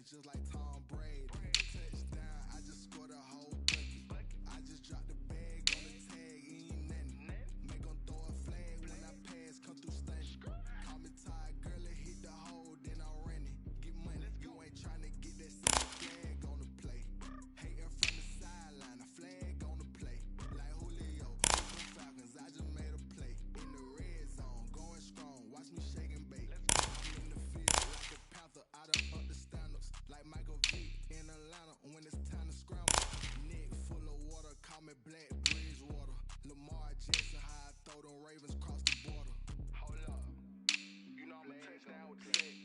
just like Tom Brady. Touchdown, I just scored a whole bucket. I just dropped the bag on the tag, ain't nothing. Make them throw a flag when I pass, come through stunning. Call me tired, girl, it hit the hole, then I'm running. Get money, you ain't trying to get that second flag on the play. Hating from the sideline, a flag on the play. Like Julio, the Falcons, I just made a play. In the red zone, going strong, watch me shake and bake. I'm in the field like a panther, I done up the stand-ups. Like Michael V in Atlanta, when it's time to scramble. Neck full of water, call me Black Bridgewater. Lamar Jackson, how I throw them Ravens cross the border. Hold up, you know I'm a touchdown with the set.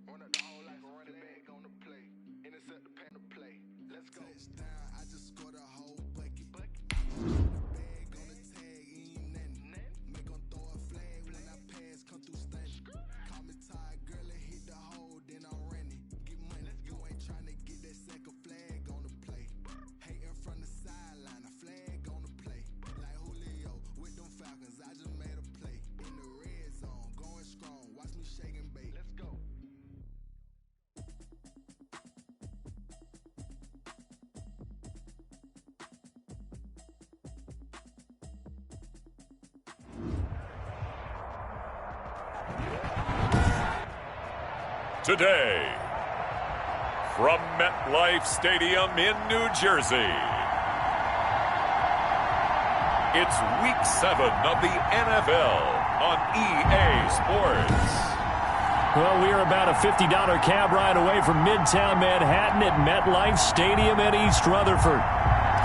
Run up the whole like a running back on the play. Intercept the pan to play. Let's go. Touchdown, I just scored a whole bucket. I just dropped the bag on the tag, ain't nothing. Make them throw a flag when I pass, come through stunning. Call me tired, girl, it hit the hole, then I'm running. Get money, you ain't trying to get that second flag on the play. Hating from the sideline, a flag on the play. Like Julio with them Falcons, I just made a play. In the red zone, going strong, watch me shake and bake. Let's go. Today, from MetLife Stadium in New Jersey, it's Week 7 of the NFL on EA Sports. Well, we are about a $50 cab ride away from Midtown Manhattan at MetLife Stadium in East Rutherford.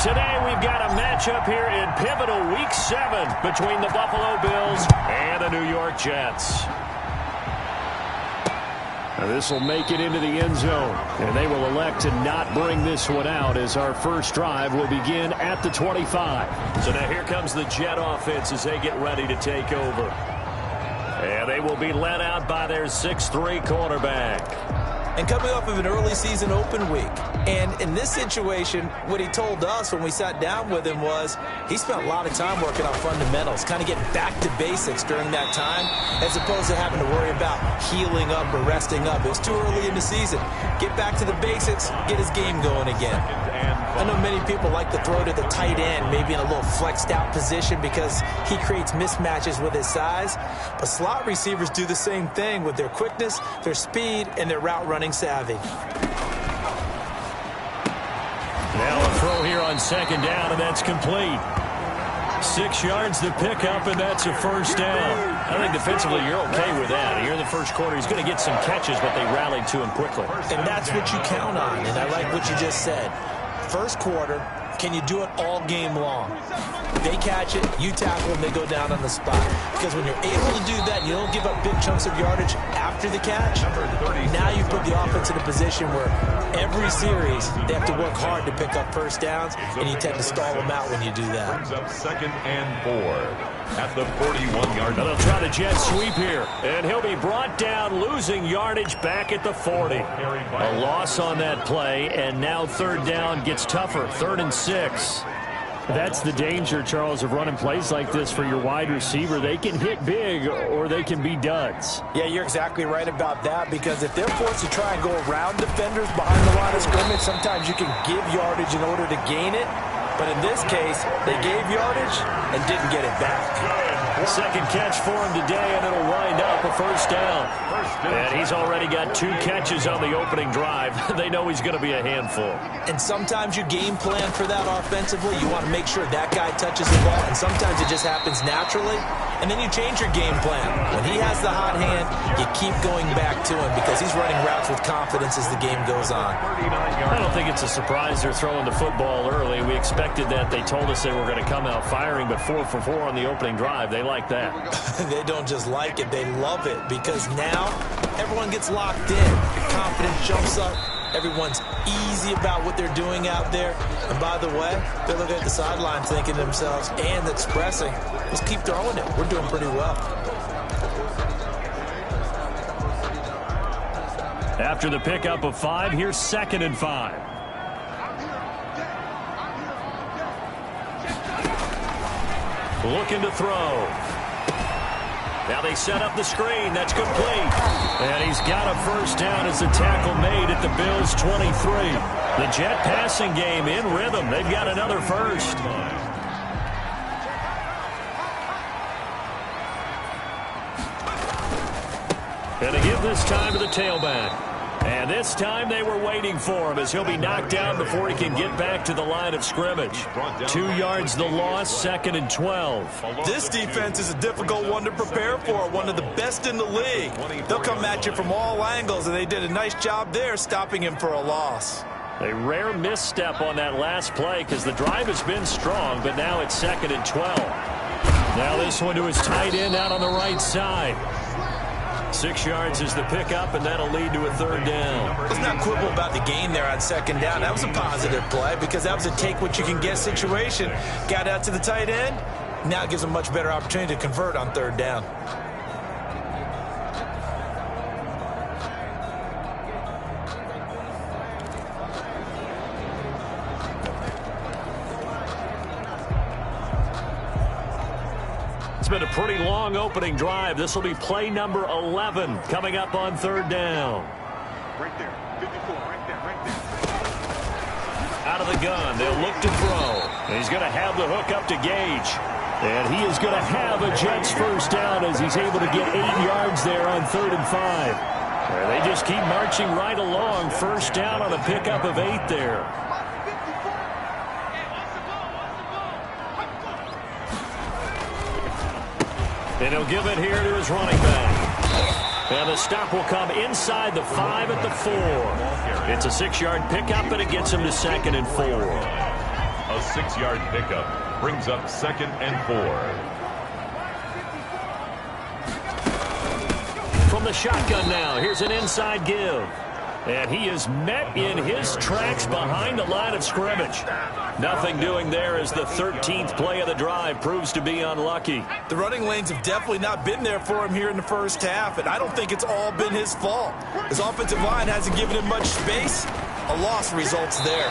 Today, we've got a matchup here in pivotal Week 7 between the Buffalo Bills and the New York Jets. This will make it into the end zone, and they will elect to not bring this one out as our first drive will begin at the 25. So now here comes the Jet offense as they get ready to take over. And they will be led out by their 6'3" quarterback. And coming off of an early season open week. And in this situation, what he told us when we sat down with him was he spent a lot of time working on fundamentals, kind of getting back to basics during that time, as opposed to having to worry about healing up or resting up. It was too early in the season. Get back to the basics, get his game going again. I know many people like to throw to the tight end, maybe in a little flexed out position because he creates mismatches with his size. But slot receivers do the same thing with their quickness, their speed, and their route running savvy. Now a throw here on second down, and that's complete. 6 yards to pick up, and that's a first down. I think defensively you're okay with that. Here in the first quarter, he's going to get some catches, but they rallied to him quickly. And that's what you count on, and I like what you just said. First quarter, can you do it all game long? They catch it, you tackle them, they go down on the spot. Because when you're able to do that, you don't give up big chunks of yardage after the catch. Now you put the offense in a position where every series they have to work hard to pick up first downs, and you tend to stall them out when you do that. Brings up 2nd and 4 at the 41-yard line. They'll try the jet sweep here, and he'll be brought down, losing yardage back at the 40. A loss on that play, and now third down gets tougher, 3rd and 6. That's the danger, Charles, of running plays like this for your wide receiver. They can hit big or they can be duds. Yeah, you're exactly right about that, because if they're forced to try and go around defenders behind the line of scrimmage, sometimes you can give yardage in order to gain it. But in this case, they gave yardage and didn't get it back. Second catch for him today, and it'll wind up a first down. And he's already got 2 catches on the opening drive. They know he's going to be a handful. And sometimes you game plan for that offensively. You want to make sure that guy touches the ball, and sometimes it just happens naturally. And then you change your game plan. When he has the hot hand, you keep going back to him because he's running routes with confidence as the game goes on. I don't think it's a surprise they're throwing the football early. We expected that. They told us they were going to come out firing, but 4 for 4 on the opening drive. They like that. They don't just like it, they love it, because now everyone gets locked in. Confidence jumps up. Everyone's easy about what they're doing out there. And by the way, they're looking at the sideline thinking to themselves and expressing, let's keep throwing it. We're doing pretty well. After the pickup of 5, here's 2nd and 5. Looking to throw. Now they set up the screen. That's complete. And he's got a first down as the tackle made at the Bills' 23. The Jet passing game in rhythm. They've got another first. And they give this time to the tailback. And this time they were waiting for him as he'll be knocked down before he can get back to the line of scrimmage. 2 yards the loss, 2nd and 12. This defense is a difficult one to prepare for, one of the best in the league. They'll come at you from all angles, and they did a nice job there stopping him for a loss. A rare misstep on that last play because the drive has been strong, but now it's 2nd and 12. Now this one to his tight end out on the right side. 6 yards is the pickup, and that'll lead to a 3rd down. Let's not quibble about the gain there on 2nd down. That was a positive play because that was a take-what-you-can-get situation. Got out to the tight end. Now it gives him a much better opportunity to convert on 3rd down. It's been a pretty long opening drive. This will be play number 11 coming up on 3rd down. Right there. 54, right there. Out of the gun, they'll look to throw. And he's going to have the hook up to Gage. And he is going to have a Jets first down as he's able to get 8 yards there on 3rd and 5. And they just keep marching right along. First down on a pickup of 8 there. And he'll give it here to his running back. And the stop will come inside the 5 at the 4. It's a 6-yard pickup, and it gets him to 2nd and 4. A 6-yard pickup brings up 2nd and 4. From the shotgun now, here's an inside give. And he is met in his tracks behind the line of scrimmage. Nothing doing there as the 13th play of the drive proves to be unlucky. The running lanes have definitely not been there for him here in the first half, and I don't think it's all been his fault. His offensive line hasn't given him much space. A loss results there.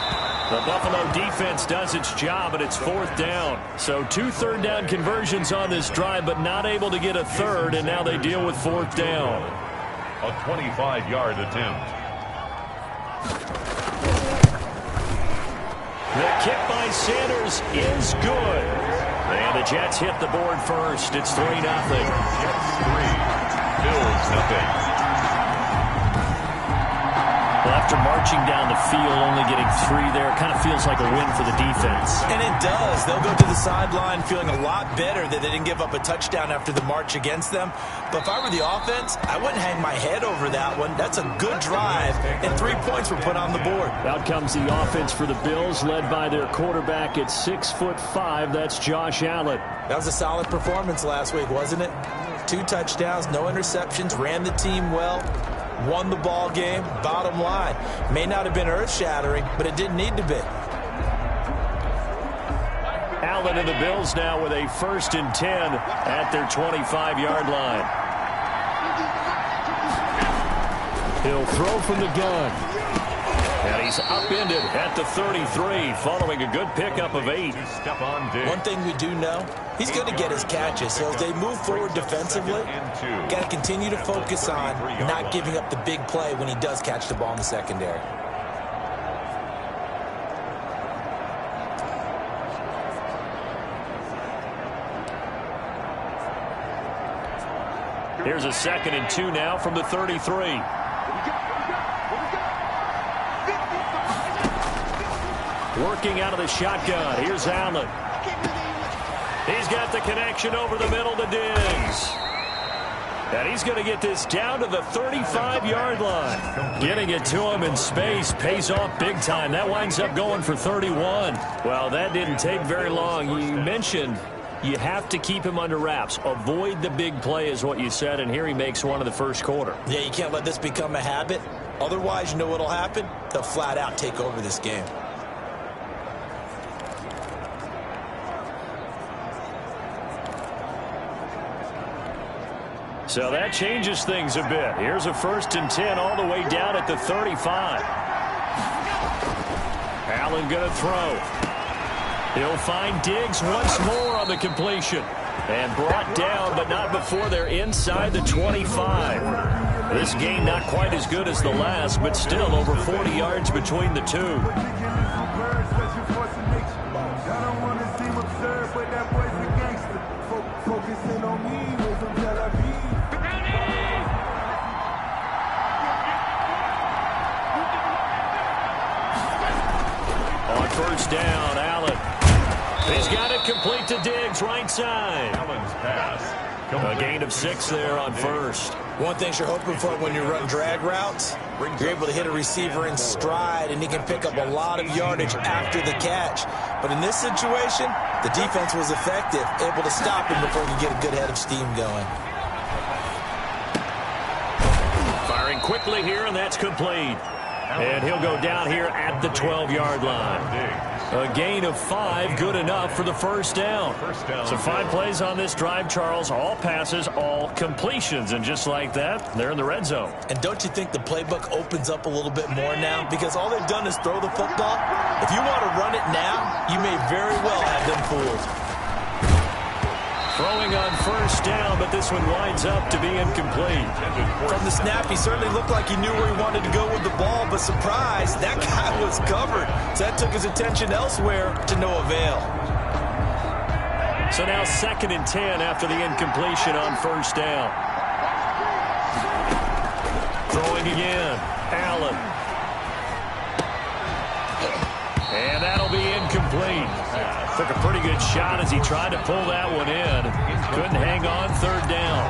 The Buffalo defense does its job, and it's 4th down. So 2 3rd down conversions on this drive, but not able to get a 3rd, and now they deal with 4th down. A 25-yard attempt. The kick by Sanders is good. And the Jets hit the board first. It's 3-0. Jets 3, Bills nothing. Well, after marching down the field, only getting 3 there, kind of feels like a win for the defense. And it does. They'll go to the sideline feeling a lot better that they didn't give up a touchdown after the march against them. But if I were the offense, I wouldn't hang my head over that one. That's a good drive, and 3 points were put on the board. Out comes the offense for the Bills, led by their quarterback at 6'5". That's Josh Allen. That was a solid performance last week, wasn't it? 2 touchdowns, no interceptions, ran the team well. Won the ball game. Bottom line, may not have been earth-shattering, but it didn't need to be. Allen and the Bills now with a 1st and 10 at their 25-yard line. He'll throw from the gun. And he's upended at the 33 following a good pickup of 8. One thing we do know, he's going to get his catches. So as they move forward defensively, got to continue to focus on not giving up the big play when he does catch the ball in the secondary. Here's a 2nd and 2 now from the 33. Working out of the shotgun. Here's Allen. He's got the connection over the middle to Diggs. And he's going to get this down to the 35-yard line. Getting it to him in space pays off big time. That winds up going for 31. Well, that didn't take very long. You mentioned you have to keep him under wraps. Avoid the big play is what you said, and here he makes one in the first quarter. Yeah, you can't let this become a habit. Otherwise, you know what'll happen? They'll flat out take over this game. So that changes things a bit. Here's a 1st and 10 all the way down at the 35. Allen going to throw. He'll find Diggs once more on the completion. And brought down, but not before they're inside the 25. This game not quite as good as the last, but still over 40 yards between the two. On first down, Allen. He's got it complete to Diggs, right side. Allen's pass. A gain of 6 there on first. One thing you're hoping for when you run drag routes, you're able to hit a receiver in stride, and he can pick up a lot of yardage after the catch. But in this situation, the defense was effective, able to stop him before he could get a good head of steam going. Firing quickly here, and that's complete. And he'll go down here at the 12-yard line. A gain of 5, good enough for the first down. So 5 plays on this drive, Charles. All passes, all completions. And just like that, they're in the red zone. And don't you think the playbook opens up a little bit more now? Because all they've done is throw the football. If you want to run it now, you may very well have them fooled. Throwing on first down, but this one winds up to be incomplete. From the snap, he certainly looked like he knew where he wanted to go with the ball, but surprise, that guy was covered. So that took his attention elsewhere to no avail. So now 2nd and 10 after the incompletion on first down. Throwing again, Allen. And that'll be incomplete. Took a pretty good shot as he tried to pull that one in. Couldn't hang on, 3rd down.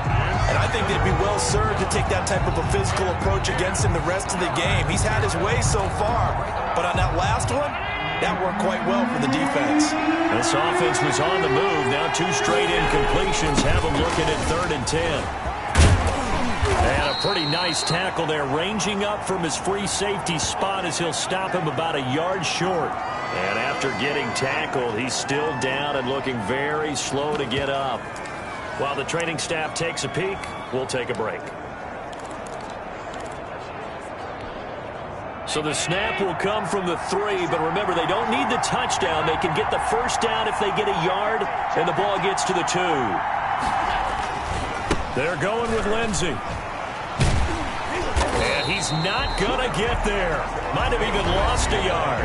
And I think they'd be well served to take that type of a physical approach against him the rest of the game. He's had his way so far. But on that last one, that worked quite well for the defense. This offense was on the move. Now 2 straight incompletions have them looking at 3rd and 10. And a pretty nice tackle there, ranging up from his free safety spot as he'll stop him about a yard short. And after getting tackled, he's still down and looking very slow to get up. While the training staff takes a peek, we'll take a break. So the snap will come from the 3, but remember, they don't need the touchdown. They can get the first down if they get a yard, and the ball gets to the 2. They're going with Lindsey. And he's not going to get there. Might have even lost a yard.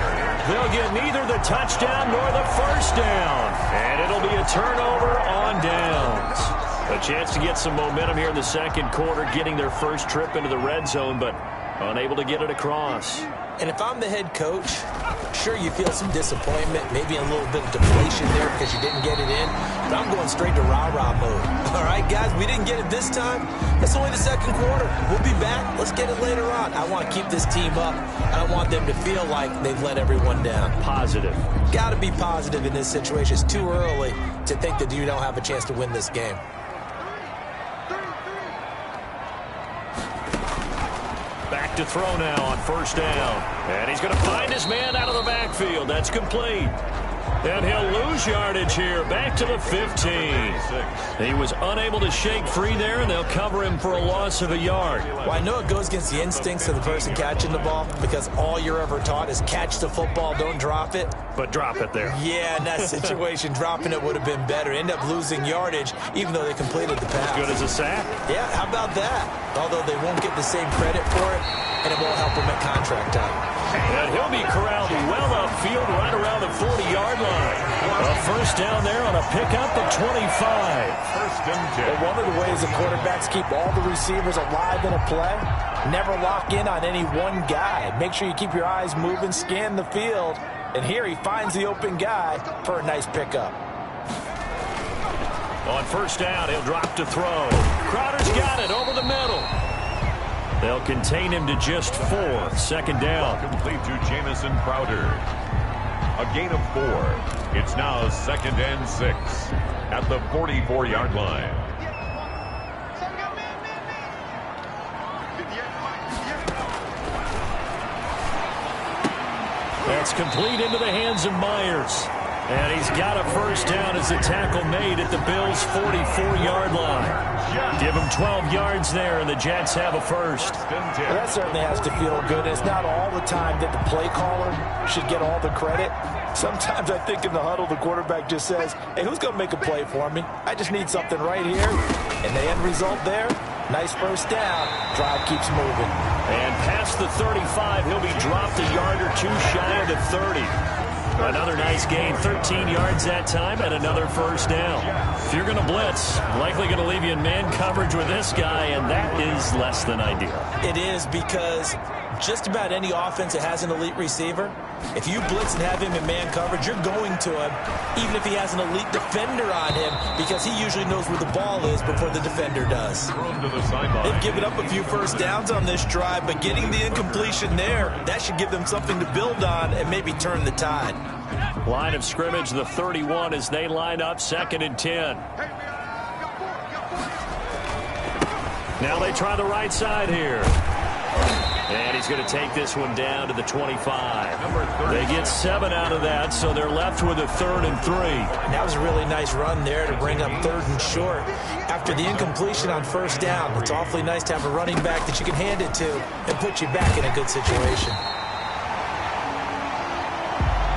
They'll get neither the touchdown nor the first down. And it'll be a turnover on downs. A chance to get some momentum here in the 2nd quarter, getting their first trip into the red zone, but unable to get it across. And if I'm the head coach, sure, you feel some disappointment, maybe a little bit of deflation there because you didn't get it in, but I'm going straight to rah-rah mode. All right, guys, we didn't get it this time. It's only the 2nd quarter. We'll be back. Let's get it later on. I want to keep this team up. I don't want them to feel like they've let everyone down. Positive. Got to be positive in this situation. It's too early to think that you don't have a chance to win this game. Back to throw now on first down. And he's going to find his man out of the backfield. That's complete. And he'll lose yardage here. Back to the 15. He was unable to shake free there, and they'll cover him for a loss of a yard. Well, I know it goes against the instincts of the person catching the ball because all you're ever taught is catch the football, don't drop it. But drop it there. Yeah, in that situation, dropping it would have been better. End up losing yardage, even though they completed the pass. Good as a sack. Yeah, how about that? Although they won't get the same credit for it, and it won't help them at contract time. And he'll be corralled well upfield right around the 40-yard line. A first down there on a pickup of 25. First and 10. Well, one of the ways the quarterbacks keep all the receivers alive in a play, never lock in on any one guy. Make sure you keep your eyes moving, scan the field. And here he finds the open guy for a nice pickup. On first down, he'll drop to throw. Crowder's got it over the middle. They'll contain him to just 4. 2nd down. Complete to Jamison Crowder. A gain of 4. It's now 2nd and 6 at the 44-yard line. That's complete into the hands of Myers. And he's got a first down as the tackle made at the Bills' 44-yard line. Give him 12 yards there, and the Jets have a first. Well, that certainly has to feel good. It's not all the time that the play caller should get all the credit. Sometimes I think in the huddle, the quarterback just says, hey, who's going to make a play for me? I just need something right here. And the end result there, nice first down. Drive keeps moving. And past the 35, he'll be dropped a yard or two shy of the 30. Another nice gain, 13 yards that time, and another first down. If you're going to blitz, likely going to leave you in man coverage with this guy, and that is less than ideal. It is, because just about any offense that has an elite receiver, if you blitz and have him in man coverage, you're going to him, even if he has an elite defender on him, because he usually knows where the ball is before the defender does. They've given up a few first downs on this drive, but getting the incompletion there, that should give them something to build on and maybe turn the tide. Line of scrimmage, the 31, as they line up, 2nd and 10. Now they try the right side here. And he's going to take this one down to the 25. They get 7 out of that, so they're left with a 3rd and 3. That was a really nice run there to bring up 3rd and short. After the incompletion on first down, it's awfully nice to have a running back that you can hand it to and put you back in a good situation.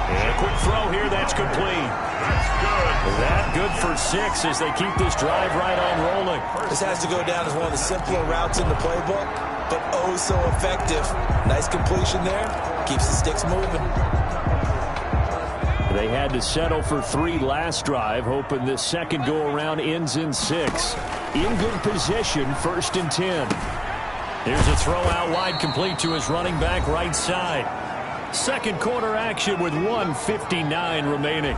And a quick throw here, that's complete. That's good. That good for 6 as they keep this drive right on rolling. This has to go down as one of the simpler routes in the playbook, but oh so effective. Nice completion there. Keeps the sticks moving. They had to settle for 3 last drive, hoping this second go-around ends in 6. In good position, 1st and 10. Here's a throw out wide, complete to his running back right side. Second quarter action with 1:59 remaining.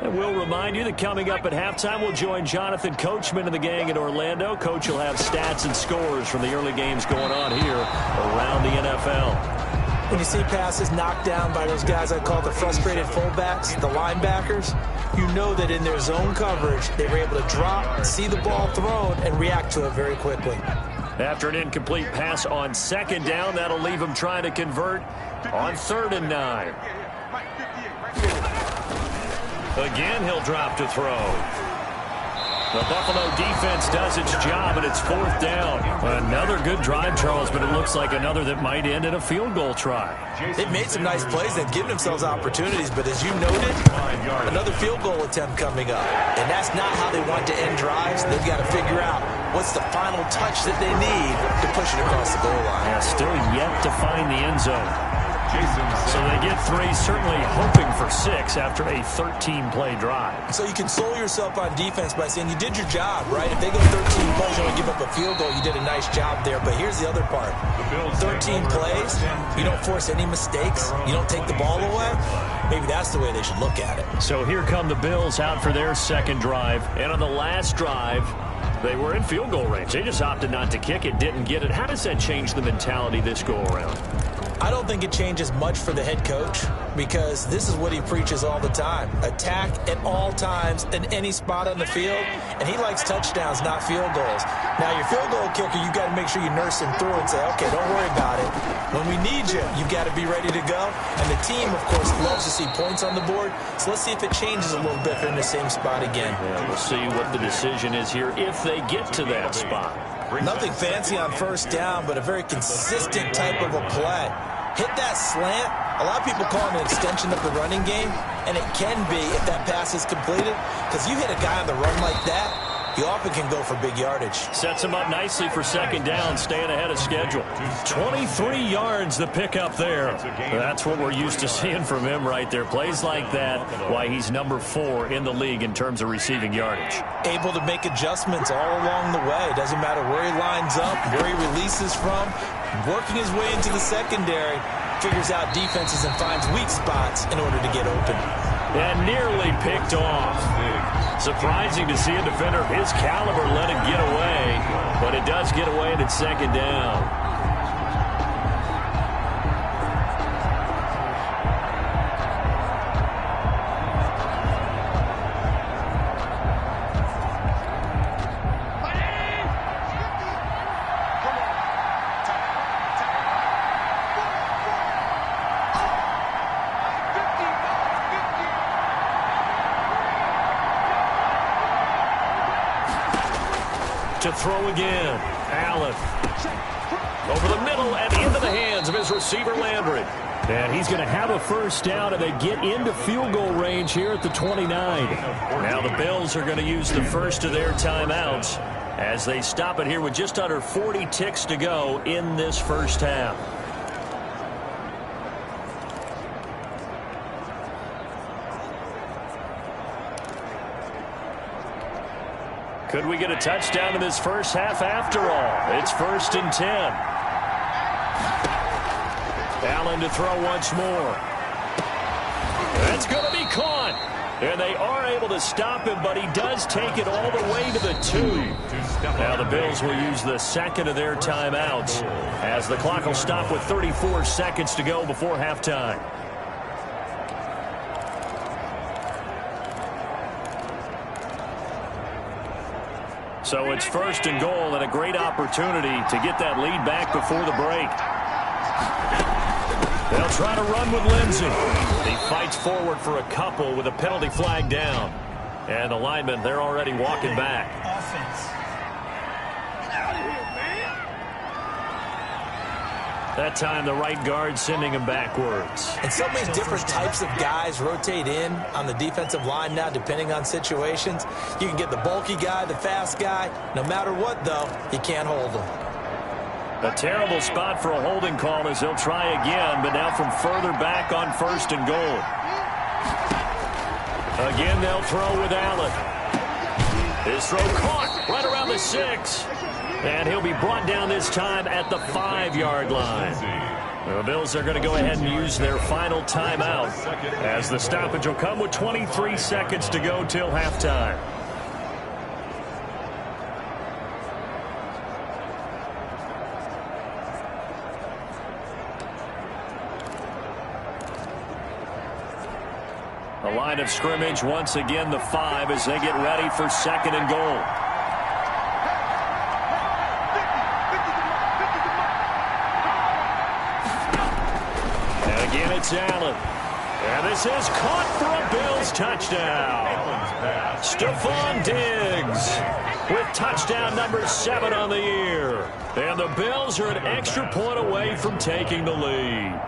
And we'll remind you that coming up at halftime, we'll join Jonathan Coachman and the gang in Orlando. Coach will have stats and scores from the early games going on here around the NFL. When you see passes knocked down by those guys I call the frustrated fullbacks, the linebackers, you know that in their zone coverage, they were able to drop, see the ball thrown, and react to it very quickly. After an incomplete pass on 2nd down, that'll leave him trying to convert on 3rd and 9. Again, he'll drop to throw. The Buffalo defense does its job, and it's 4th down. Another good drive, Charles, but it looks like another that might end in a field goal try. They've made some nice plays. They've given themselves opportunities, but as you noted, another field goal attempt coming up. And that's not how they want to end drives. They've got to figure out what's the final touch that they need to push it across the goal line. Yeah, still yet to find the end zone. So they get 3, certainly hoping for 6 after a 13-play drive. So you console yourself on defense by saying you did your job, right? If they go 13 plays and only give up a field goal, you did a nice job there. But here's the other part. 13 plays, you don't force any mistakes, you don't take the ball away. Maybe that's the way they should look at it. So here come the Bills out for their second drive. And on the last drive, they were in field goal range. They just opted not to kick it, didn't get it. How does that change the mentality this go-around? I don't think it changes much for the head coach, because this is what he preaches all the time. Attack at all times in any spot on the field, and he likes touchdowns, not field goals. Now, your field goal kicker, you've got to make sure you nurse him through and say, okay, don't worry about it. When we need you, you've got to be ready to go. And the team, of course, loves to see points on the board, so let's see if it changes a little bit if they're in the same spot again. Yeah, we'll see what the decision is here if they get to that spot. Nothing fancy on first down, but a very consistent type of a play. Hit that slant. A lot of people call it an extension of the running game, and it can be if that pass is completed, because you hit a guy on the run like that, you often can go for big yardage. Sets him up nicely for second down, staying ahead of schedule. 23 yards the pickup there. That's what we're used to seeing from him right there. Plays like that, why he's number 4 in the league in terms of receiving yardage. Able to make adjustments all along the way. Doesn't matter where he lines up, where he releases from. Working his way into the secondary, figures out defenses and finds weak spots in order to get open. And nearly picked off. Surprising to see a defender of his caliber let it get away, but it does get away and it's second down. to throw again. Allen. Over the middle and into the hands of his receiver, Landry. And he's going to have a first down, and they get into field goal range here at the 29. Now the Bills are going to use the first of their timeouts as they stop it here with just under 40 ticks to go in this first half. Could we get a touchdown in this first half after all? It's 1st and 10. Allen to throw once more. That's going to be caught. And they are able to stop him, but he does take it all the way to the 2. Now the Bills will use the second of their timeouts as the clock will stop with 34 seconds to go before halftime. So it's 1st and goal and a great opportunity to get that lead back before the break. They'll try to run with Lindsey. He fights forward for a couple with a penalty flag down. And the linemen, they're already walking back. That time, the right guard sending him backwards. And so many different types of guys rotate in on the defensive line now, depending on situations. You can get the bulky guy, the fast guy. No matter what, though, you can't hold him. A terrible spot for a holding call as they'll try again, but now from further back on 1st and goal. Again, they'll throw with Allen. His throw caught right around the 6. And he'll be brought down this time at the 5-yard line. The Bills are going to go ahead and use their final timeout as the stoppage will come with 23 seconds to go till halftime. The line of scrimmage, once again, the 5 as they get ready for 2nd and goal. And again, it's Allen. And this is caught for a Bills touchdown. Stephon Diggs with touchdown number 7 on the year. And the Bills are an extra point away from taking the lead.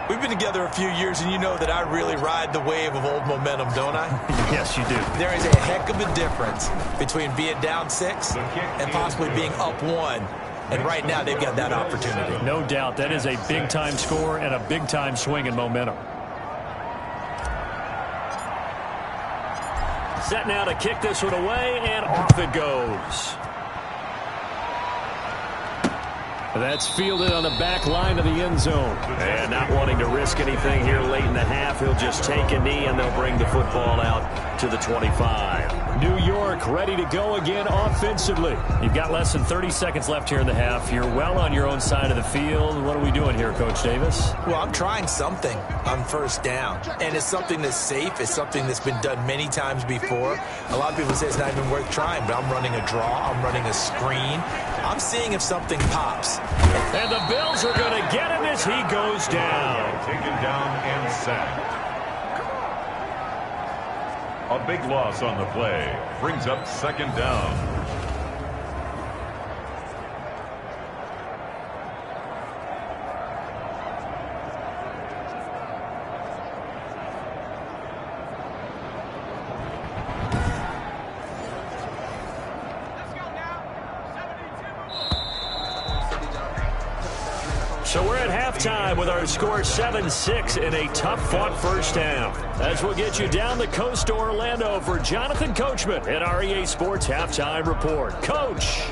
We've been together a few years, and you know that I really ride the wave of old momentum, don't I? Yes, you do. There is a heck of a difference between being down 6 and possibly being up 1. And right now, they've got that opportunity. No doubt. That is a big-time score and a big-time swing in momentum. Set now to kick this one away, and off it goes. That's fielded on the back line of the end zone. And not wanting to risk anything here late in the half, he'll just take a knee, and they'll bring the football out to the 25. New York ready to go again offensively. You've got less than 30 seconds left here in the half. You're well on your own side of the field. What are we doing here, Coach Davis? Well, I'm trying something on 1st down. And it's something that's safe. It's something that's been done many times before. A lot of people say it's not even worth trying, but I'm running a draw. I'm running a screen. I'm seeing if something pops. And the Bills are going to get him as he goes down. Taken down and sacked. A big loss on the play brings up 2nd down. So we're at halftime with our score 7-6 in a tough-fought first half. As we'll get you down the coast to Orlando for Jonathan Coachman at our EA Sports Halftime Report. Coach.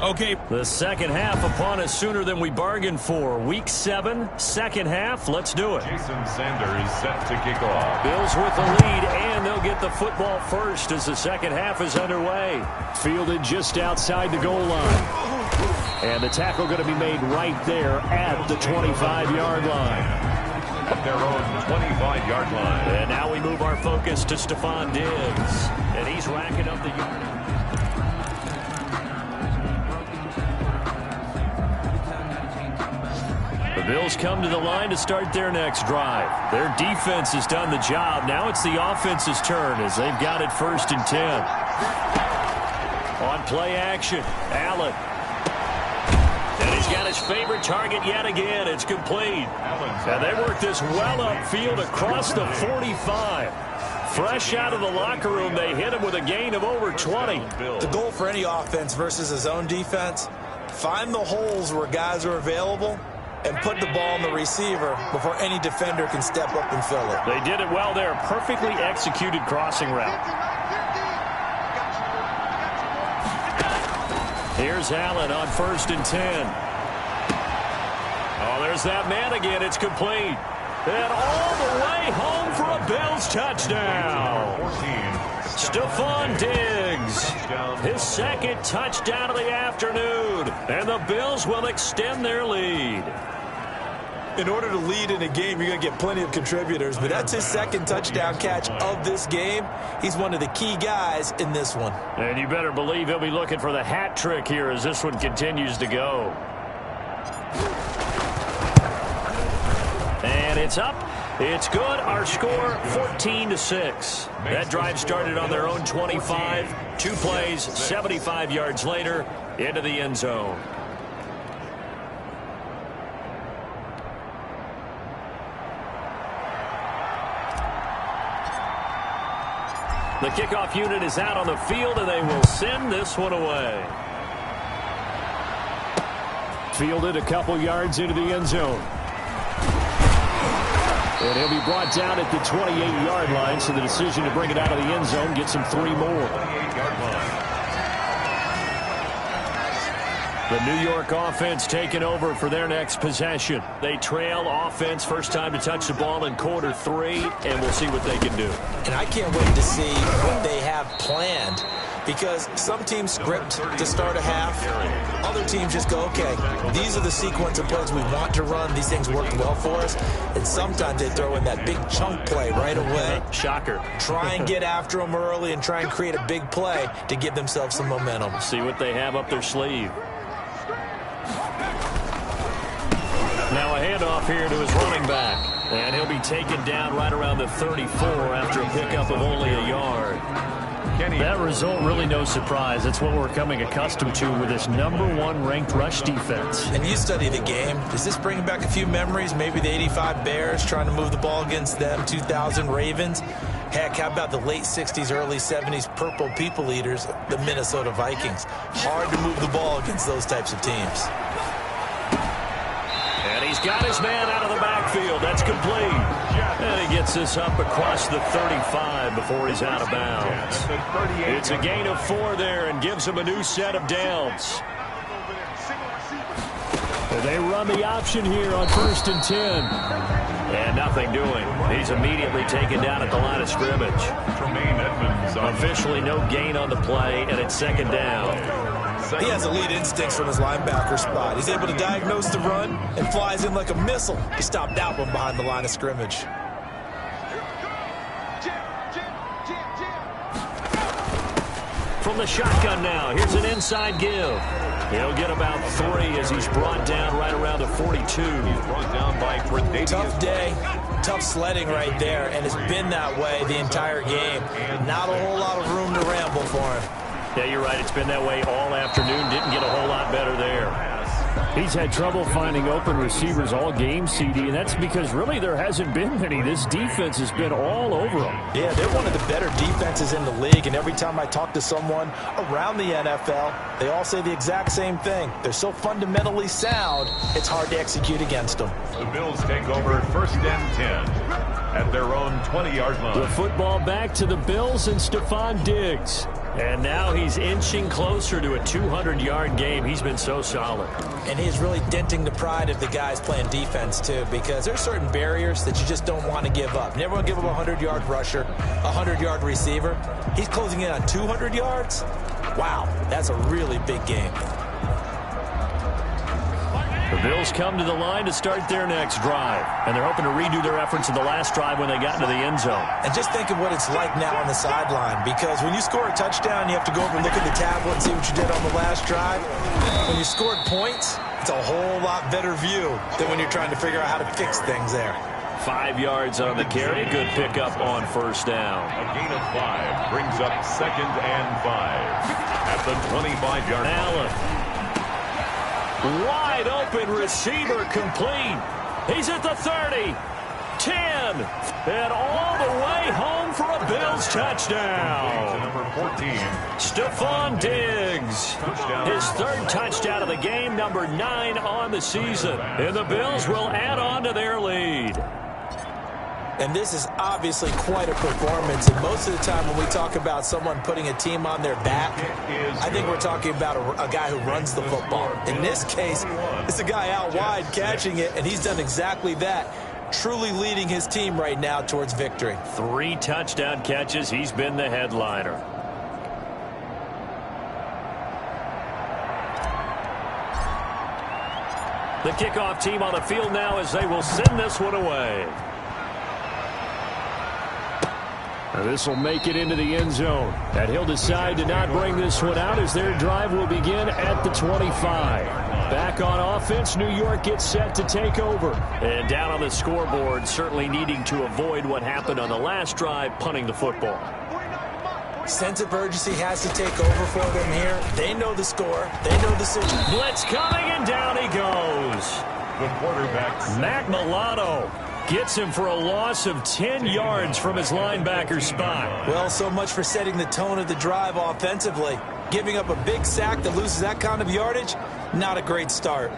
Okay. The second half upon us sooner than we bargained for. Week 7, second half. Let's do it. Jason Sanders set to kick off. Bills with the lead, and they'll get the football first as the second half is underway. Fielded just outside the goal line. And the tackle going to be made right there at the 25-yard line. At their own 25-yard line. And now we move our focus to Stephon Diggs. And he's racking up the yardage. The Bills come to the line to start their next drive. Their defense has done the job. Now it's the offense's turn as they've got it 1st and 10. On play action, Allen. And he's got his favorite target yet again. It's complete. And they work this well upfield across the 45. Fresh out of the locker room, they hit him with a gain of over 20. The goal for any offense versus his own defense, find the holes where guys are available and put the ball on the receiver before any defender can step up and fill it. They did it well there. Perfectly executed crossing route. Here's Allen on 1st and 10. Oh, there's that man again. It's complete. And all the way home for a Bills touchdown. Stephon Diggs, his 2nd touchdown of the afternoon. And the Bills will extend their lead. In order to lead in a game, you're going to get plenty of contributors, but that's his 2nd touchdown catch of this game. He's one of the key guys in this one. And you better believe he'll be looking for the hat trick here as this one continues to go. And it's up. It's good. Our score, 14-6. That drive started on their own 25. 2 plays, 75 yards later, into the end zone. The kickoff unit is out on the field, and they will send this one away. Fielded a couple yards into the end zone. And he'll be brought down at the 28-yard line, so the decision to bring it out of the end zone gets him 3 more. The New York offense taking over for their next possession. They trail offense, first time to touch the ball in quarter 3, and we'll see what they can do. And I can't wait to see what they have planned, because some teams script to start a half. Other teams just go, okay, these are the sequence of plays we want to run. These things work well for us. And sometimes they throw in that big chunk play right away. Shocker. Try and get after them early and try and create a big play to give themselves some momentum. See what they have up their sleeve. Now a handoff here to his running back. And he'll be taken down right around the 34 after a pickup of only a yard. That result, really no surprise. That's what we're coming accustomed to with this #1 ranked rush defense. And you study the game. Does this bring back a few memories? Maybe the 85 Bears trying to move the ball against them, 2000 Ravens. Heck, how about the late 60s, early 70s purple people eaters, the Minnesota Vikings? Hard to move the ball against those types of teams. And he's got his man out of the backfield. That's complete. And he gets this up across the 35 before he's out of bounds. It's a gain of 4 there and gives him a new set of downs. They run the option here on 1st and 10. And nothing doing. He's immediately taken down at the line of scrimmage. Officially no gain on the play, and it's 2nd down. He has elite instincts from his linebacker spot. He's able to diagnose the run and flies in like a missile to stop that one behind the line of scrimmage. From the shotgun now, here's an inside give. He'll get about 3 as he's brought down right around the 42. He's brought down by tough day, tough sledding right there, and it's been that way the entire game. Not a whole lot of room to ramble for him. Yeah, you're right. It's been that way all afternoon. Didn't get a whole lot better there. He's had trouble finding open receivers all game, CD, and that's because really there hasn't been many. This defense has been all over them. Yeah, they're one of the better defenses in the league, and every time I talk to someone around the NFL, they all say the exact same thing. They're so fundamentally sound, it's hard to execute against them. The Bills take over 1st and 10 at their own 20-yard line. The football back to the Bills and Stephon Diggs. And now he's inching closer to a 200-yard game. He's been so solid. And he's really denting the pride of the guys playing defense, too, because there's certain barriers that you just don't want to give up. Never want to give up a 100-yard rusher, a 100-yard receiver. He's closing in on 200 yards. Wow, that's a really big game. The Bills come to the line to start their next drive, and they're hoping to redo their efforts in the last drive when they got into the end zone. And just think of what it's like now on the sideline, because when you score a touchdown, you have to go over and look at the tablet and see what you did on the last drive. When you scored points, It's a whole lot better view than when you're trying to figure out how to fix things there. 5 yards on the carry. Good pickup on first down. A gain of 5 brings up 2nd and 5 at the 25-yard line. Allen. Wide open receiver complete. He's at the 30. 10. And all the way home for a Bills touchdown. Number 14. Stephon Diggs. His 3rd touchdown of the game, number 9 on the season. And the Bills will add on to their lead. And this is obviously quite a performance. And most of the time when we talk about someone putting a team on their back, I think we're talking about a guy who runs the football. In this case, it's a guy out wide catching it, and he's done exactly that. Truly leading his team right now towards victory. 3 touchdown catches. He's been the headliner. The kickoff team on the field now as they will send this one away. This will make it into the end zone. And he'll decide to not bring this one out as their drive will begin at the 25. Back on offense, New York gets set to take over. And down on the scoreboard, certainly needing to avoid what happened on the last drive, punting the football. Sense of urgency has to take over for them here. They know the score. They know the situation. Blitz coming, and down he goes. The quarterback, Matt Milano, gets him for a loss of 10 yards from his linebacker spot. Well, so much for setting the tone of the drive offensively. Giving up a big sack that loses that kind of yardage, not a great start.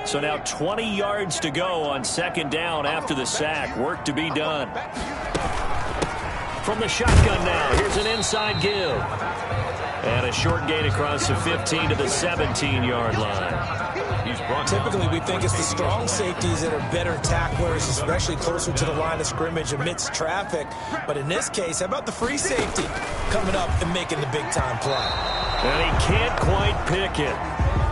So now 20 yards to go on 2nd down after the sack. Work to be done. From the shotgun now, here's an inside give. And a short gain across the 15 to the 17-yard line. Typically, we think it's the strong safeties that are better tacklers, especially closer to the line of scrimmage amidst traffic. But in this case, how about the free safety coming up and making the big-time play? And he can't quite pick it.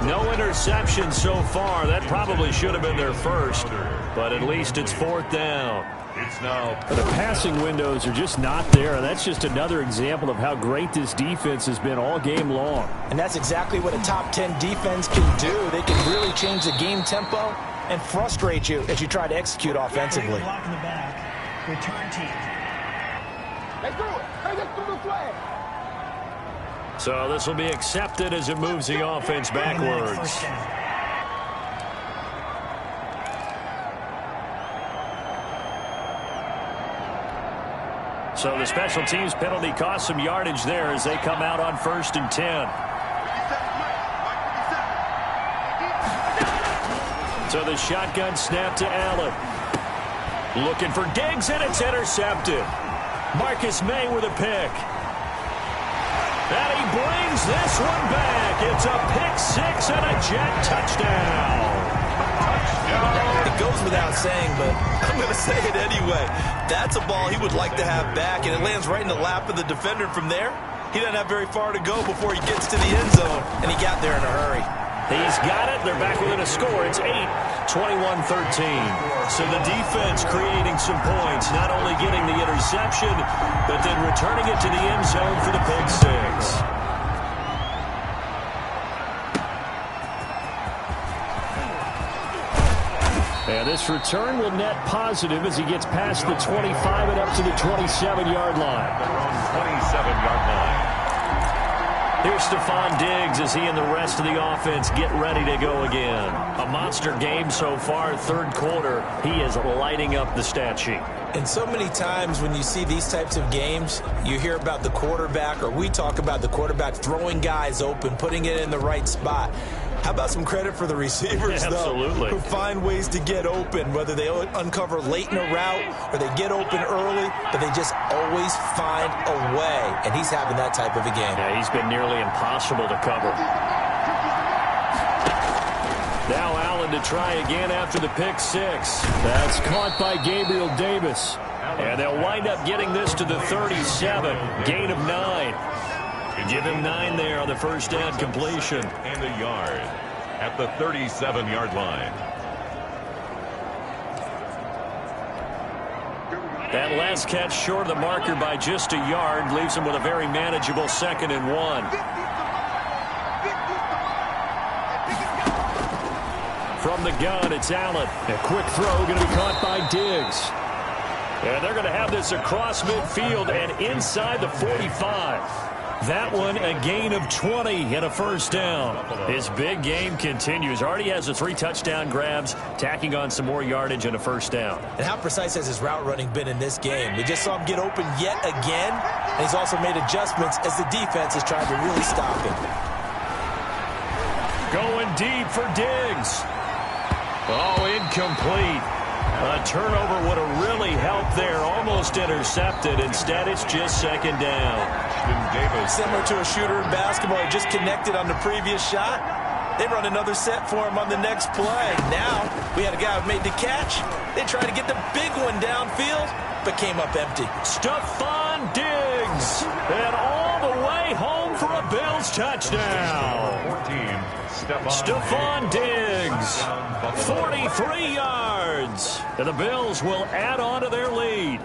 No interception so far. That probably should have been their first. But at least it's 4th down. It's now. The passing windows are just not there. That's just another example of how great this defense has been all game long. And that's exactly what a top 10 defense can do. They can really change the game tempo and frustrate you as you try to execute offensively. Block in the back. Return team. Let's do it. Let's do the flag. So this will be accepted as it moves the offense backwards. So the special teams penalty cost some yardage there as they come out on 1st and 10. So the shotgun snap to Allen. Looking for Diggs, and it's intercepted. Marcus May with a pick. And he brings this one back. It's a pick 6 and a jet touchdown. It goes without saying, but I'm going to say it anyway. That's a ball he would like to have back, and it lands right in the lap of the defender from there. He doesn't have very far to go before he gets to the end zone, and he got there in a hurry. He's got it. They're back within a score. It's 8-21-13. So the defense creating some points, not only getting the interception, but then returning it to the end zone for the pick 6. And this return will net positive as he gets past the 25 and up to the 27-yard line. 27-yard line. Here's Stephon Diggs as he and the rest of the offense get ready to go again. A monster game so far, 3rd quarter. He is lighting up the stat sheet. And so many times when you see these types of games, you hear about the quarterback, or we talk about the quarterback throwing guys open, putting it in the right spot. How about some credit for the receivers, Absolutely. though, who find ways to get open, whether they uncover late in a route or they get open early, but they just always find a way. And he's having that type of a game. Yeah, he's been nearly impossible to cover. Now Allen to try again after the pick 6. That's caught by Gabriel Davis. And they'll wind up getting this to the 37. Gain of 9. Give him 9 there on the first down completion. And a yard at the 37-yard line. That last catch short of the marker by just a yard leaves him with a very manageable 2nd and 1. From the gun, it's Allen. A quick throw going to be caught by Diggs. And they're going to have this across midfield and inside the 45. That one a gain of 20 and a first down. His big game continues. Already has the 3 touchdown grabs, tacking on some more yardage and a first down. And how precise has his route running been in this game? We just saw him get open yet again, and he's also made adjustments as the defense is trying to really stop him. Going deep for Diggs. Oh, incomplete. A turnover would have really helped there. Almost intercepted. Instead, it's just 2nd down. Similar to a shooter in basketball, he just connected on the previous shot. They run another set for him on the next play. Now, we had a guy who made the catch. They tried to get the big one downfield, but came up empty. Stephon Diggs. And all the way home for a Bills touchdown. 14. Stephon Diggs, 43 yards. And the Bills will add on to their lead.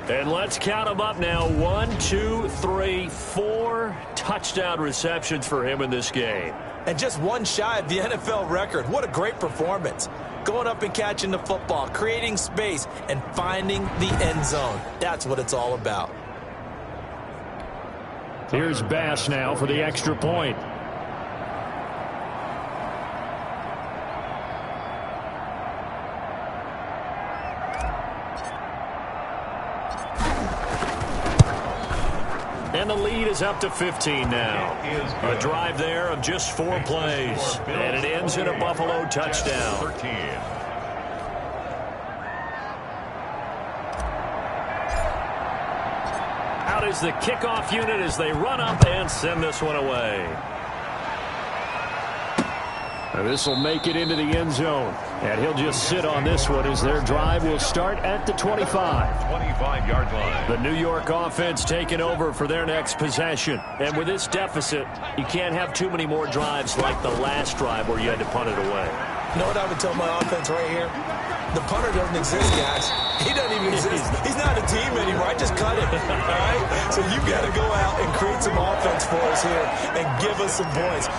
And let's count them up now. 1, 2, 3, 4 touchdown receptions for him in this game. And just one shy of the NFL record. What a great performance. Going up and catching the football, creating space, and finding the end zone. That's what it's all about. Here's Bass now for the extra point. And the lead is up to 15 now. A drive there of just 4 plays. And it ends in a Buffalo touchdown. 13. Out is the kickoff unit as they run up and send this one away. This will make it into the end zone. And he'll just sit on this one as their drive will start at the 25. 25-yard line. The New York offense taking over for their next possession. And with this deficit, you can't have too many more drives like the last drive where you had to punt it away. You know what I would tell my offense right here? The punter doesn't exist, guys. He doesn't even exist. He's not a team anymore. I just cut him. All right? So you got to go out and create some offense for us here and give us some points.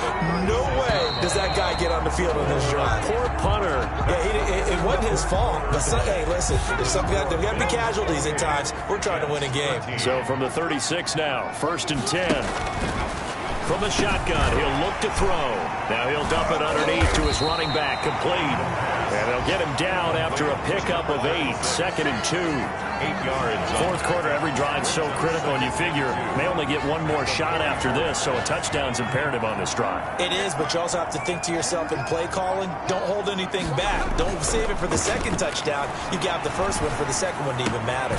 No way does that guy get on the field on this drive. Poor punter. Yeah, it wasn't his fault. But hey, listen, there's got to be casualties at times. We're trying to win a game. So from the 36 now, 1st and 10. From the shotgun, he'll look to throw. Now he'll dump it underneath to his running back, complete. And they'll get him down after a pickup of 8, 2nd and 2. 8 yards. 4th quarter, every drive's so critical, and you figure may only get one more shot after this, so a touchdown's imperative on this drive. It is, but you also have to think to yourself in play calling, don't hold anything back. Don't save it for the second touchdown. You got the first one for the second one to even matter.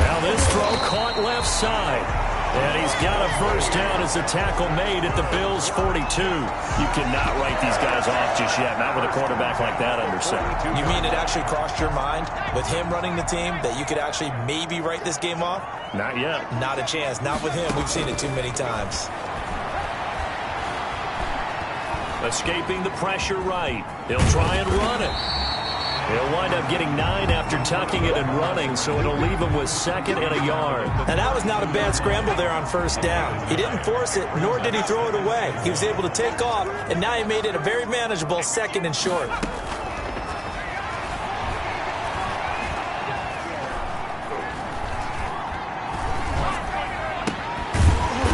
Now this throw caught left side. And he's got a first down as the tackle made at the Bills' 42. You cannot write these guys off just yet, not with a quarterback like that under center. You mean it actually crossed your mind with him running the team that you could actually maybe write this game off? Not yet. Not a chance. Not with him. We've seen it too many times. Escaping the pressure right. He'll try and run it. He'll wind up getting 9 after tucking it and running, so it'll leave him with 2nd and a yard. And that was not a bad scramble there on first down. He didn't force it, nor did he throw it away. He was able to take off, and now he made it a very manageable 2nd and short.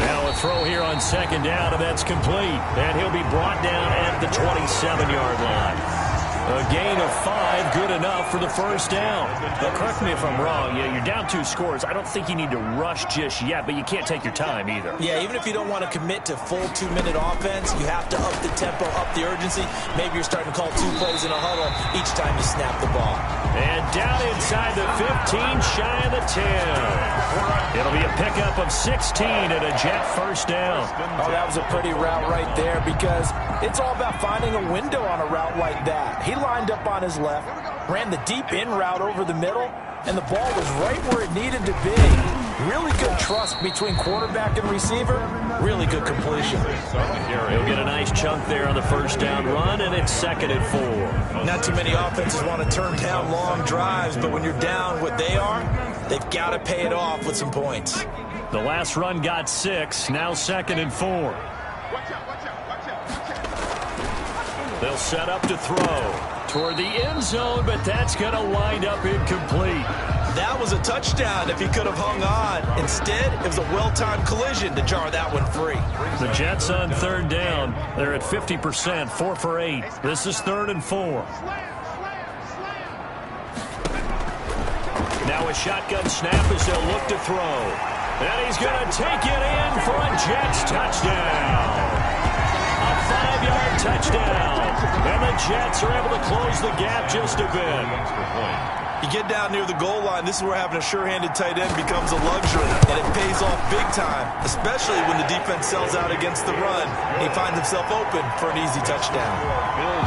Now a throw here on 2nd down, and that's complete. And he'll be brought down at the 27-yard line. A gain of 5, good enough for the first down. Now, correct me if I'm wrong. Yeah, you're down 2 scores. I don't think you need to rush just yet, but you can't take your time either. Yeah, even if you don't want to commit to full 2-minute offense, you have to up the tempo, up the urgency. Maybe you're starting to call 2 plays in a huddle each time you snap the ball. And down inside the 15, shy of the 10. It'll be a pickup of 16 and a Jet first down. Oh, that was a pretty route right there because it's all about finding a window on a route like that. He lined up on his left, ran the deep in route over the middle, and the ball was right where it needed to be. Really good trust between quarterback and receiver. Really good completion. He'll get a nice chunk there on the first down run, and it's 2nd and 4. Not too many offenses want to turn down long drives, but when you're down what they are, They've got to pay it off with some points. The last run got 6, now 2nd and 4. They'll set up to throw toward the end zone, but that's going to wind up incomplete. That was a touchdown if he could have hung on. Instead, it was a well-timed collision to jar that one free. The Jets on 3rd down. They're at 50%, 4 for 8. This is 3rd and 4. Now a shotgun snap as they'll look to throw. And he's going to take it in for a Jets touchdown. A 5-yard touchdown. And the Jets are able to close the gap just a bit. You get down near the goal line, this is where having a sure-handed tight end becomes a luxury, and it pays off big time, especially when the defense sells out against the run. He finds himself open for an easy touchdown.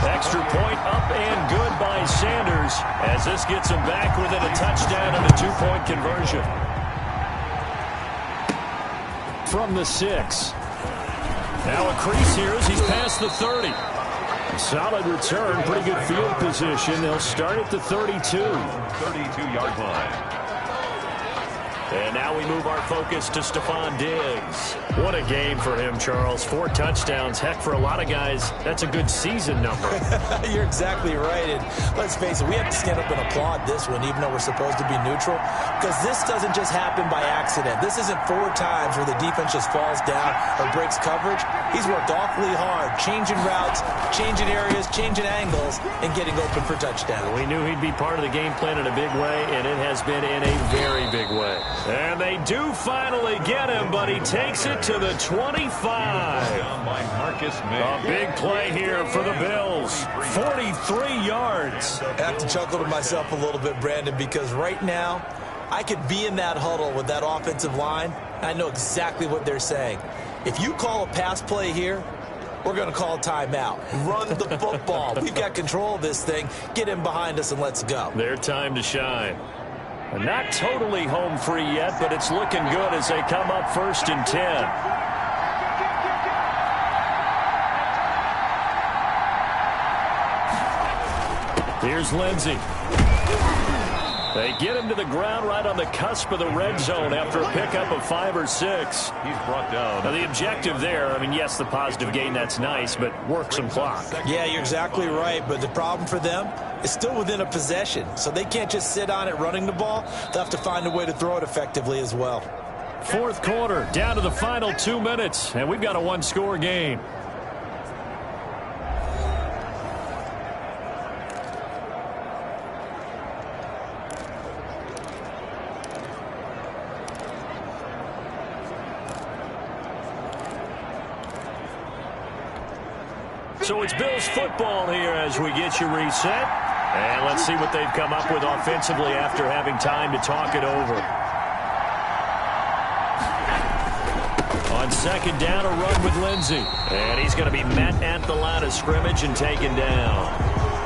Extra point up and good by Sanders as this gets him back within a touchdown and a 2-point conversion. From the 6. Now a crease here as he's past the 30. Solid return, pretty good field position. They'll start at the 32. 32-yard line. And now we move our focus to Stephon Diggs. What a game for him, Charles. 4 touchdowns. Heck, for a lot of guys, that's a good season number. You're exactly right. And let's face it, we have to stand up and applaud this one, even though we're supposed to be neutral, because this doesn't just happen by accident. This isn't 4 times where the defense just falls down or breaks coverage. He's worked awfully hard, changing routes, changing areas, changing angles, and getting open for touchdowns. We knew he'd be part of the game plan in a big way, and it has been in a very big way. And they do finally get him, but he takes it to the 25. A big play here for the Bills. 43 yards. I have to chuckle to myself a little bit, Brandon, because right now I could be in that huddle with that offensive line. I know exactly what they're saying. If you call a pass play here, we're going to call a timeout. Run the football. We've got control of this thing. Get him behind us and let's go. Their time to shine. Not totally home free yet, but it's looking good as they come up 1st and 10. Here's Lindsey. They get him to the ground right on the cusp of the red zone after a pickup of 5 or 6. He's brought down. Now the objective there, I mean, yes, the positive gain, that's nice, but work some clock. Yeah, you're exactly right, but the problem for them is still within a possession, so they can't just sit on it running the ball. They'll have to find a way to throw it effectively as well. 4th quarter, down to the final 2 minutes, and we've got a 1-score game. So it's Bills football here as we get you reset. And let's see what they've come up with offensively after having time to talk it over. On 2nd down, a run with Lindsey. And he's going to be met at the line of scrimmage and taken down.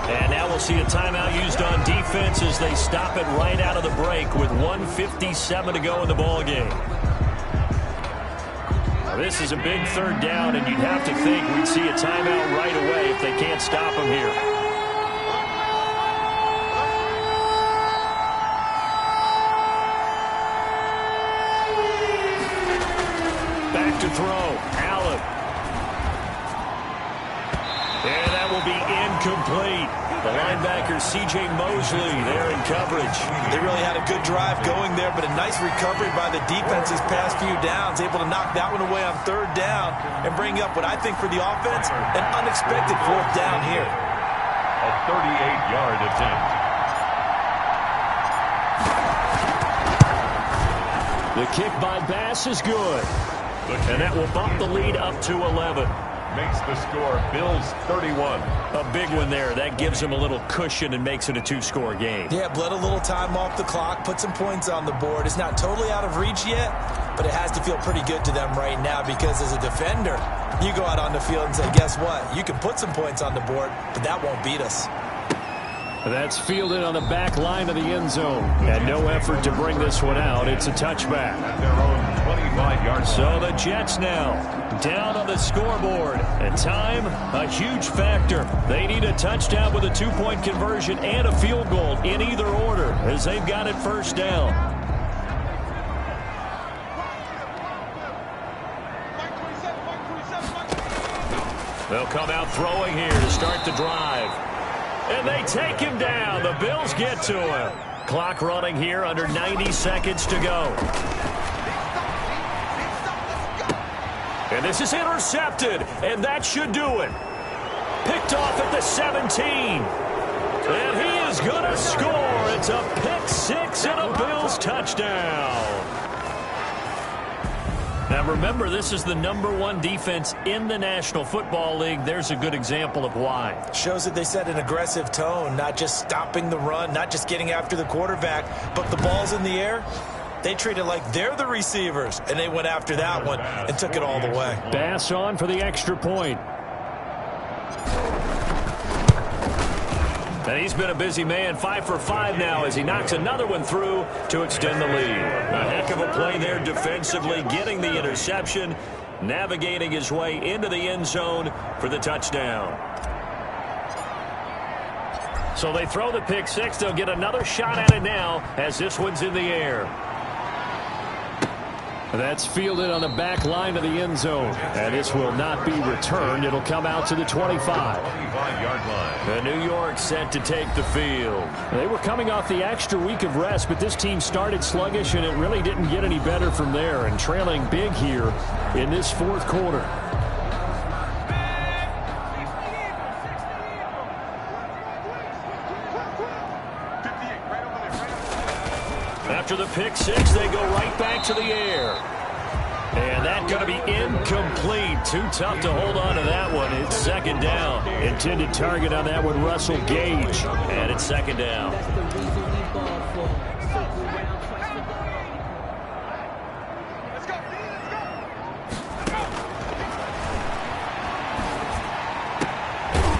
And now we'll see a timeout used on defense as they stop it right out of the break with 1:57 to go in the ballgame. This is a big 3rd down, and you'd have to think we'd see a timeout right away if they can't stop him here. Back to throw. Allen. And that will be incomplete. The linebacker, C.J. Mosley, there in coverage. They really had a good drive going there, but a nice recovery by the defense these past few downs, able to knock that one away on 3rd down and bring up what I think for the offense, an unexpected 4th down here. A 38-yard attempt. The kick by Bass is good. And that will bump the lead up to 11. Makes the score Bills 31. A big one there. That gives them a little cushion and makes it a 2-score game. Yeah, bled a little time off the clock, put some points on the board. It's not totally out of reach yet, but it has to feel pretty good to them right now because as a defender, you go out on the field and say, guess what? You can put some points on the board, but that won't beat us. That's fielded on the back line of the end zone. And no effort to bring this one out. It's a touchback. At their own 25-yard. So the Jets now down on the scoreboard. And time, a huge factor. They need a touchdown with a 2-point conversion and a field goal in either order as they've got it 1st down. They'll come out throwing here to start the drive. And they take him down. The Bills get to him. Clock running here under 90 seconds to go. And this is intercepted, and that should do it. Picked off at the 17. And he is going to score. It's a pick six and a Bills touchdown. Now remember, this is the #1 defense in the National Football League. There's a good example of why. Shows that they set an aggressive tone, not just stopping the run, not just getting after the quarterback, but the ball's in the air. They treat it like they're the receivers, and they went after that one and took it all the way. Bass on for the extra point. And he's been a busy man, 5 for 5 now as he knocks another one through to extend the lead. A heck of a play there defensively, getting the interception, navigating his way into the end zone for the touchdown. So they throw the pick six. They'll get another shot at it now as this one's in the air. That's fielded on the back line of the end zone. And this will not be returned. It'll come out to the 25. 25-yard line. The New York set to take the field. They were coming off the extra week of rest, but this team started sluggish, and it really didn't get any better from there. And trailing big here in this fourth quarter. After the pick six, they go right back to the air. And that's going to be incomplete. Too tough to hold on to that one. It's second down. Intended target on that one, Russell Gage. And it's second down.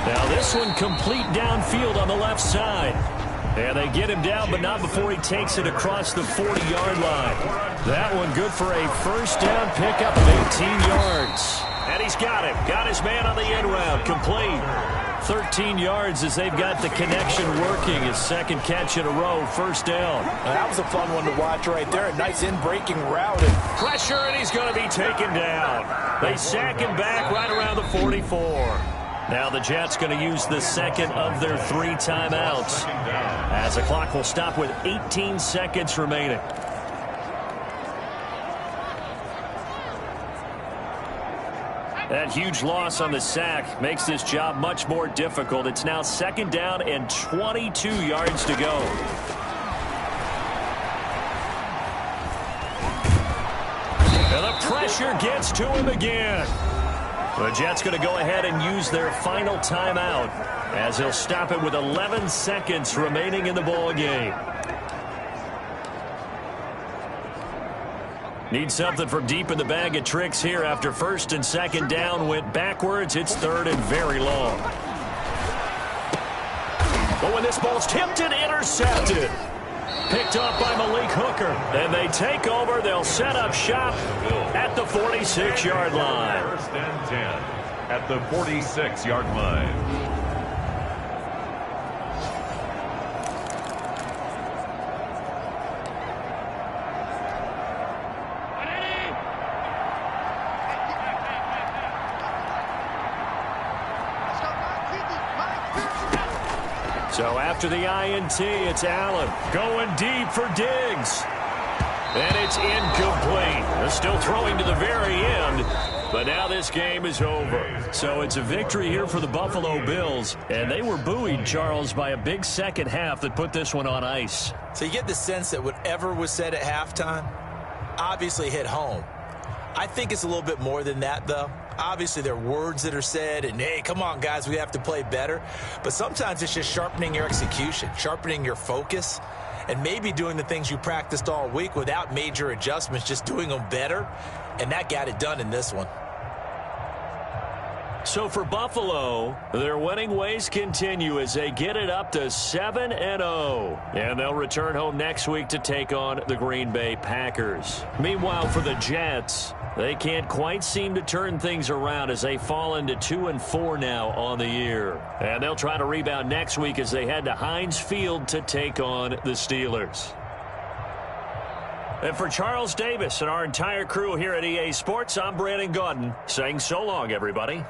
Now this one complete downfield on the left side. And they get him down, but not before he takes it across the 40-yard line. That one good for a first down pickup of 18 yards. And he's got him. Got his man on the end route. Complete. 13 yards as they've got the connection working. His second catch in a row. First down. That was a fun one to watch right there. A nice in-breaking route. And pressure, and he's going to be taken down. They sack him back right around the 44. Now the Jets going to use the second of their 3 timeouts as the clock will stop with 18 seconds remaining. That huge loss on the sack makes this job much more difficult. It's now second down and 22 yards to go. And the pressure gets to him again. The Jets going to go ahead and use their final timeout as they'll stop it with 11 seconds remaining in the ball game. Need something from deep in the bag of tricks here after first and second down went backwards. It's third and very long. But when this ball's tipped and intercepted. Picked off by Malik Hooker. And they take over. They'll set up shop at the 46-yard line. First and 10 at the 46-yard line. So after the INT, it's Allen going deep for Diggs. And it's incomplete. They're still throwing to the very end. But now this game is over. So it's a victory here for the Buffalo Bills. And they were buoyed, Charles, by a big second half that put this one on ice. So you get the sense that whatever was said at halftime obviously hit home. I think it's a little bit more than that, though. Obviously, there are words that are said, and, hey, come on, guys, we have to play better. But sometimes it's just sharpening your execution, sharpening your focus, and maybe doing the things you practiced all week without major adjustments, just doing them better. And that got it done in this one. So for Buffalo, their winning ways continue as they get it up to 7-0. And they'll return home next week to take on the Green Bay Packers. Meanwhile, for the Jets, they can't quite seem to turn things around as they fall into 2-4 now on the year. And they'll try to rebound next week as they head to Heinz Field to take on the Steelers. And for Charles Davis and our entire crew here at EA Sports, I'm Brandon Gaudin saying so long, everybody.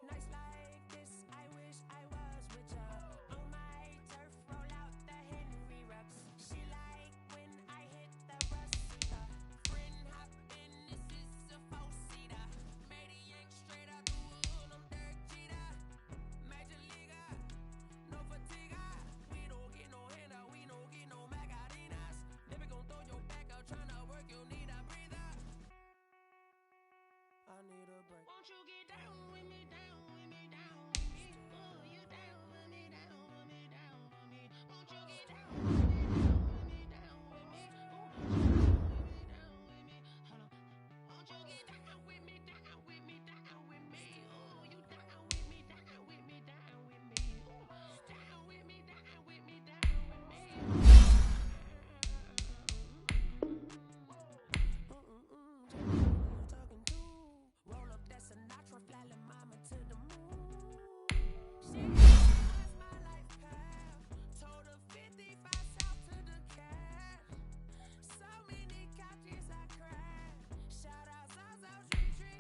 Nights like this, I wish I was with ya. On my turf, roll out the Henry rocks. She like when I hit the rust-seater. Friend hop in, this is a four-seater. Maniac straight out the wood, I'm Derek Jeter. Major leaguer, no fatigue. We don't get no handout, we don't get no Macarinas. Never gon' throw your back out, tryna work, you need a breather. I need a break. Won't you get down with me, down with me, down with me? Oh, you down with me, down with me, down with me? Won't you get down with me, down with me, down with me? Oh, down with me, down with me. Hold on. Won't you get down with me, down with me, down with me? Oh, you down with me, down with me, down with me? Oh, down with me, down with me, down with me? Talking to roll up that Sinatra, fly la mama to the moon. She was my life path. Told her 55 south to the cat. So many couches I cried. Shout out South Retreat.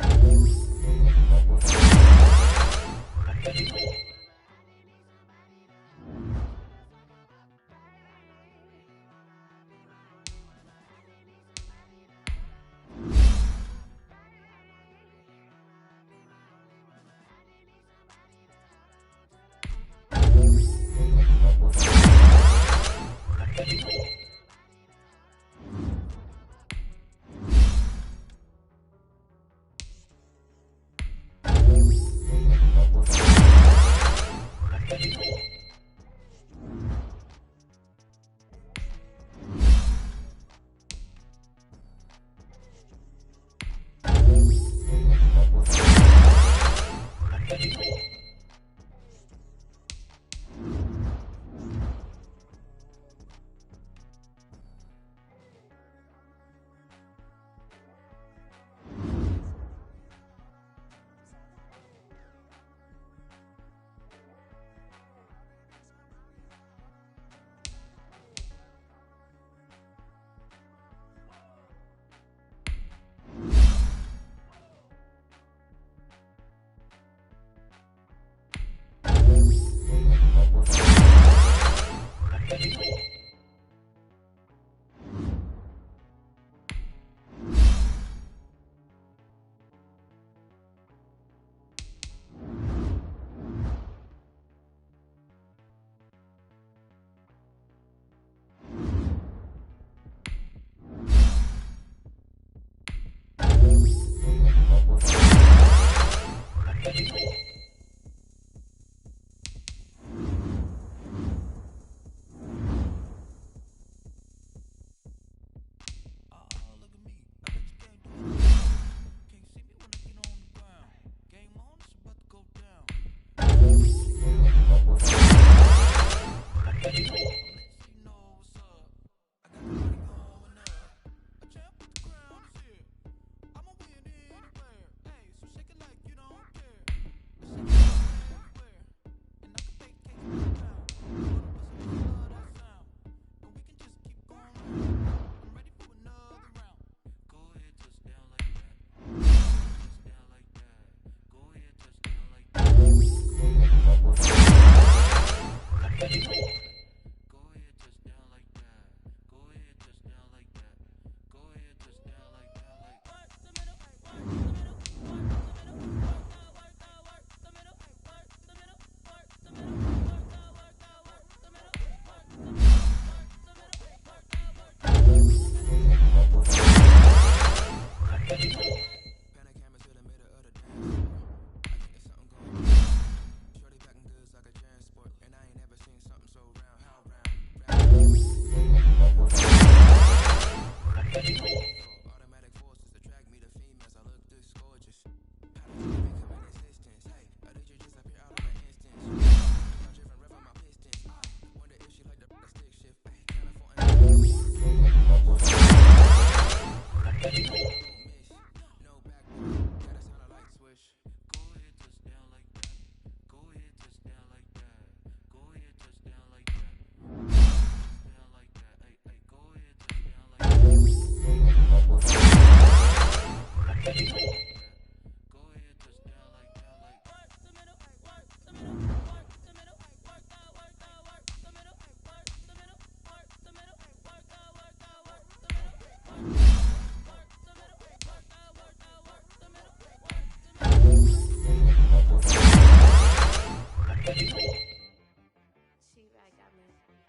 be back. I miss you.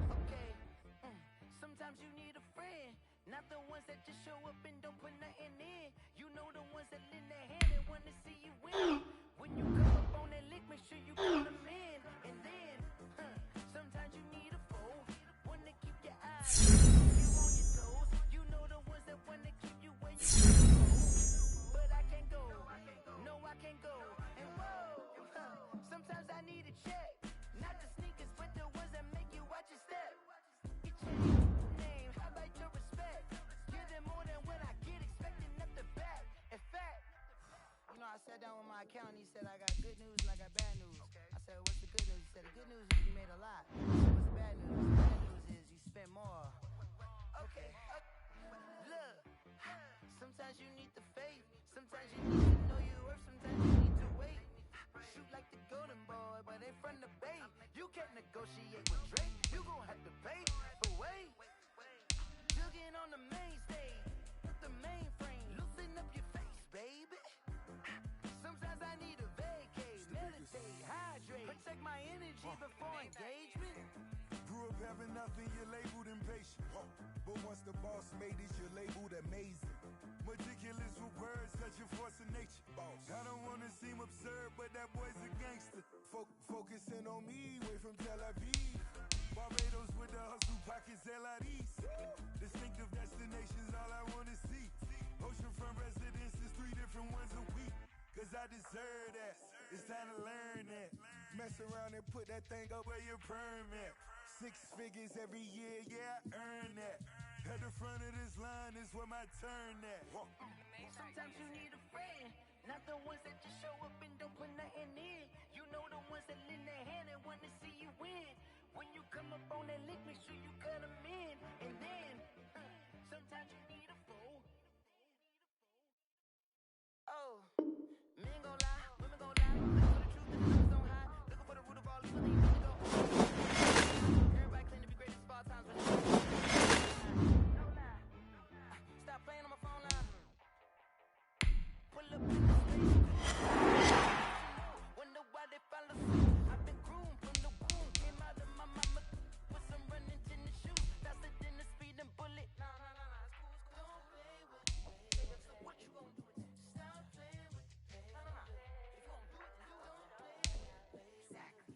Okay. Sometimes you need a friend, not the ones that just show up and don't put nothing in. You know the ones that lend their hand and want to see you win. When you come up on that lick, make sure you call them in. And then, sometimes you need a foe, one to keep your eyes you on your toes. You know the ones that want to keep you where you go. But I can't go, no I can't go. And whoa, sometimes I need a check, not the sneakers, but the ones that make you watch your step. Get your name, how about your respect? Give them more than what I get, expecting nothing back. In fact, you know, I sat down with my accountant, he said I got good news and I got bad news. I said, what's the good news? He said, the good news is you made a lot. I said, what's the bad news? The bad news is you spent more. Okay, look, sometimes you need the faith, sometimes you need to know your worth, sometimes you need to wait. Shoot like the golden boy, but in front of bait. You can't negotiate with Drake, you gon' have to pay. But wait, jugging on the main stage, the mainframe, loosen up your face, baby. Sometimes I need a vacate, meditate, hydrate, protect my energy before engagement. Grew up having nothing, you're labeled impatient. But once the boss made it, you're labeled amazing. Meticulous with words, such a force of nature. I don't wanna seem absurd, but that boy's a gangster. Focusing on me, way from Tel Aviv. Barbados with the hustle pockets, LIDs. Distinctive destinations, all I wanna see. Oceanfront residences, 3 different ones a week. Cause I deserve that, it's time to learn that. Mess around and put that thing up where your perm at. 6 figures every year, yeah, I earn that. At the front of this line is where my turn at. Sometimes you need a friend, not the ones that just show up and don't put nothing in. You know the ones that lend their hand and want to see you win. When you come up on that lick, make sure you cut them in. And then, sometimes you need a foe. Oh, men gon' lie, women gon' lie. Looking for the truth and the numbers don't hide. Looking for the root of all evil, they need to go. Everybody claim to be greatest of all times, but no lie. Stop playing on my phone line. Pull up in the space. Wonder why they follow suit. I've been groomed from the womb. Came out of my mama with some running tennis shoes. Faster than the speeding bullet. Nah, it's cool. Don't play with me. What you gon' do with that? Stop playing with me. Nah. If you gon' do it, then don't play with me. Exactly.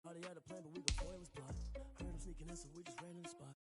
Already had a plan, but we gon' foil his plot. Heard him sneaking in, so we just ran in the spot.